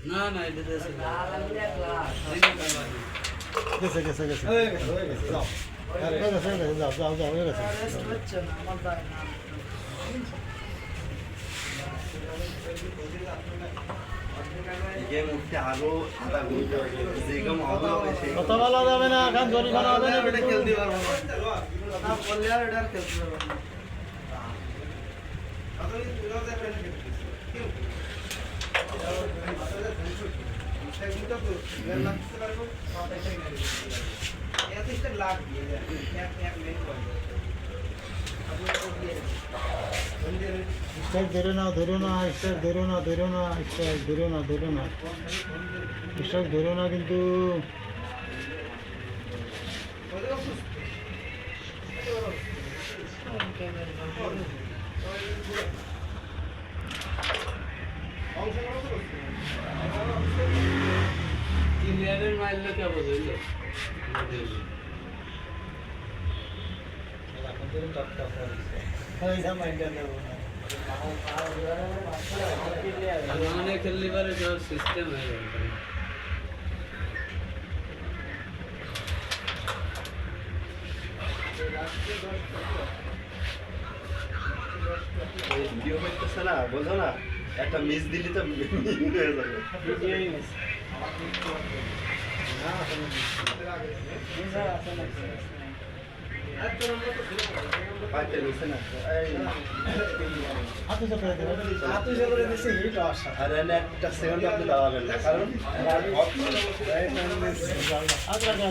না না এটা দেশে না গেছে গেছে গেছে হয়ে গেছে যাও যাও যাও যাও হয়ে গেছে হচ্ছে না আমার দায় না গেম উঠতে আরো আধা ঘন্টা যে গেম হবে সেই কথা বলা যাবে না কারণ জরিমানা হবে না এটা খেলতে পারবো না কথা বললে আর এটা আর খেলতে পারবো না স্ট্রাইক ধরে না স্ট্রাইক ধরো না স্ট্রাইক ধরো না স্ট্রাইক ধরো না কিন্তু ইন্ডিয়ানের মাইল কে বুঝলো মানে খেললি পারে সব সিস্টেম হয়ে যাবে ভিডিও করতেছে না বোঝো না একটা মিস দিলি তো হয়ে যাবে পাইতে নিছে না হাতে চাপে দেবে আর একটা সেকেন্ড আপনি দাঁড়াবেন না কারণ হাত রাখা